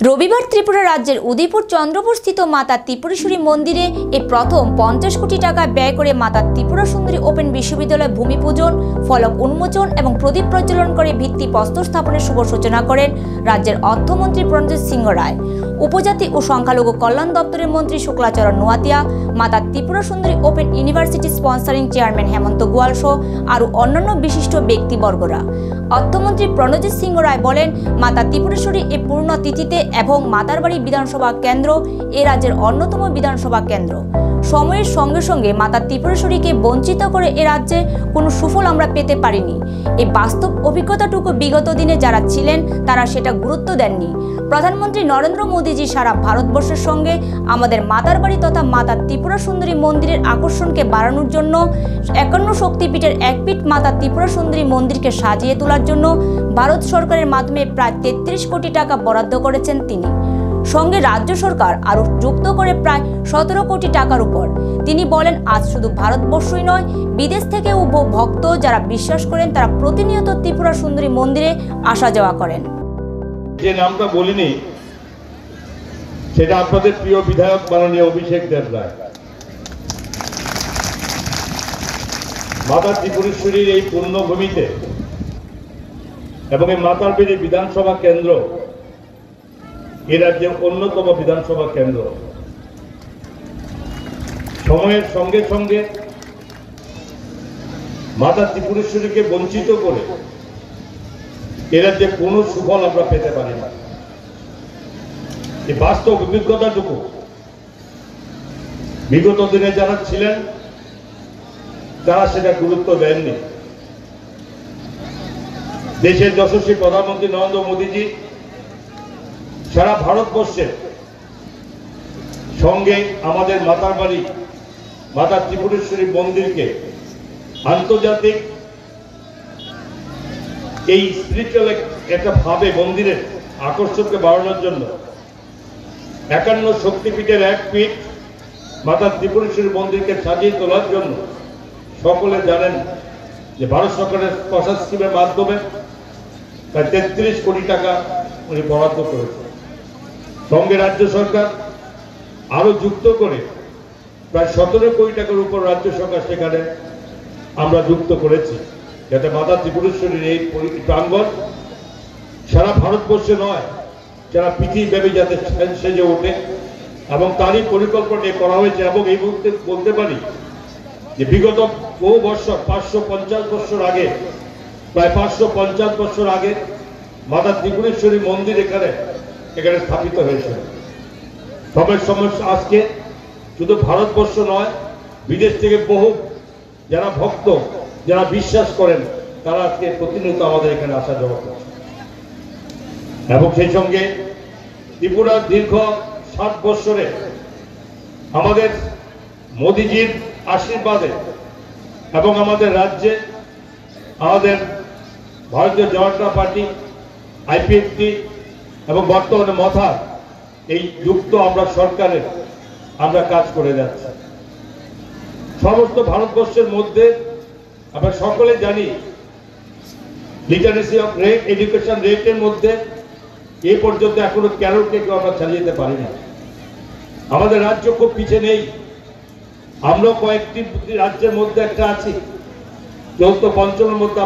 রবিবার ত্রিপুরা রাজ্যের উদয়পুর চন্দ্রপুর স্থিত মাতা ত্রিপুরেশ্বরী মন্দিরে এই প্রথম 50 কোটি টাকা ব্যয় করে মাতা ত্রিপুরা সুন্দরী ওপেন বিশ্ববিদ্যালয় ভূমি পূজন, ফলক উন্মোচন এবং প্রদীপ প্রজ্বলন করে ভিত্তিপ্রস্তর স্থাপনের শুভ সূচনা করেন রাজ্যের অর্থমন্ত্রী প্রণজিৎ সিংহ রায়। উপজাতি ও সংখ্যালঘু কল্যাণ দপ্তরের মন্ত্রী শুক্লাচরণ নোয়াতিয়া, মাতা Tripura Sundari open university sponsoring chairman হেমন্ত গোয়াল সহ আরও অন্যান্য বিশিষ্ট ব্যক্তিবর্গরা। অর্থমন্ত্রী প্রণজিৎ সিংহ রায় বলেন, মাতা ত্রিপুরেশ্বরী এই পূর্ণতিথিতে এবং মাতারবাড়ি বিধানসভা কেন্দ্র এ রাজ্যের অন্যতম বিধানসভা কেন্দ্র। সময়ের সঙ্গে সঙ্গে মাতা ত্রিপুরেশ্বরীকে বঞ্চিত করে এ রাজ্যে কোনো সুফল আমরা পেতে পারিনি। এই বাস্তব অভিজ্ঞতাটুকু বিগত দিনে যারা ছিলেন তারা সেটা গুরুত্ব দেননি। প্রধানমন্ত্রী নরেন্দ্র মোদীজি সারা ভারতবর্ষের সঙ্গে আমাদের মাতারবাড়ি তথা মাতা ত্রিপুরা সুন্দরী মন্দিরের আকর্ষণকে বাড়ানোর জন্য 51 শক্তিপীঠের এক পীঠ মাতা ত্রিপুরা সুন্দরী মন্দিরকে সাজিয়ে তোলার জন্য ভারত সরকারের মাধ্যমে প্রায় 33 কোটি টাকা বরাদ্দ করেছেন তিনি। সঙ্গে রাজ্য সরকার আরও যুক্ত করে প্রায় 17 কোটি টাকার উপর। তিনি বলেন, আজ শুধু ভারতবর্ষই নয়, বিদেশ থেকেও ভক্ত যারা বিশ্বাস করেন তারা প্রতিনিয়ত ত্রিপুরা সুন্দরী মন্দিরে আসা যাওয়া করেন। যে নামটা বলিনি সেটা আপনাদের প্রিয় বিধায়ক মাননীয় অভিষেক দেব রায়। মাতা ত্রিপুরেশ্বরীর এই পূর্ণভূমিতে এবং এই মাতারবাড়ি বিধানসভা কেন্দ্র এ রাজ্যের অন্যতম বিধানসভা কেন্দ্র। সময়ের সঙ্গে সঙ্গে মাতা ত্রিপুরেশ্বরীকে বঞ্চিত করে এ রাজ্যে কোনো সুফল আমরা পেতে পারি না। এই বাস্তব অভিজ্ঞতাটুকু বিগত দিনে যারা ছিলেন তারা সেটা গুরুত্ব দেননি। দেশের যশস্বী প্রধানমন্ত্রী নরেন্দ্র মোদীজি সারা ভারতবর্ষের সঙ্গে আমাদের মাতারবাড়ি মাতা ত্রিপুরেশ্বরী মন্দিরকে আন্তর্জাতিক এই স্পিরিচুয়াল একটা ভাবে মন্দিরের আকর্ষণকে বাড়ানোর জন্য 51 শক্তিপীঠের এক পীঠ মাতা ত্রিপুরেশ্বরী মন্দিরকে সাজিয়ে তোলার জন্য সকলে জানেন যে ভারত সরকারের প্রসাদ স্কিমের মাধ্যমে প্রায় 33 কোটি টাকা উনি বরাদ্দ করেছেন। সঙ্গে রাজ্য সরকার আরো যুক্ত করে প্রায় 17 কোটি টাকার উপর রাজ্য সরকার সেখানে আমরা যুক্ত করেছি, যাতে মাতা ত্রিপুরেশ্বরীর এই প্রাঙ্গণ সারা ভারতবর্ষে নয় সারা পৃথিবীব্যাপী যাতে সেজে ওঠে এবং তারই পরিকল্পনা করা হয়েছে। এবং এই মুহূর্তে বলতে পারি যে বিগত বহু বছর 550 বছর আগে প্রায় 550 বছর আগে মাতা ত্রিপুরেশ্বরী মন্দির এখানে স্থাপিত হয়েছিল। সময় আজকে শুধু ভারতবর্ষ নয়, বিদেশ থেকে বহু যারা ভক্ত যারা বিশ্বাস করেন তারা আজকে প্রতিনিয়ত আমাদের এখানে আসা যাওয়া করছে। এবং সেই সঙ্গে ত্রিপুরার দীর্ঘ 60 বছরে আমাদের মোদীজির আশীর্বাদে এবং আমাদের রাজ্যে আমাদের ভারতীয় জনতা পার্টি আইপিএফটি এবং বর্তমানে মথার এই যুক্ত আমরা সরকারের আমরা কাজ করে যাচ্ছি। সমস্ত ভারতবর্ষের মধ্যে আমরা সকলে জানি লিটারেসি অফ রেট এডুকেশন রেটের মধ্যে এই পর্যন্ত এখনো 13কে কেউ আমরা চালিয়ে যেতে পারি না। আমাদের রাজ্য খুব পিছিয়ে নেই। আমরা কয়েকটি রাজ্যের মধ্যে একটা আছি, 4th পঞ্চমের মধ্যে।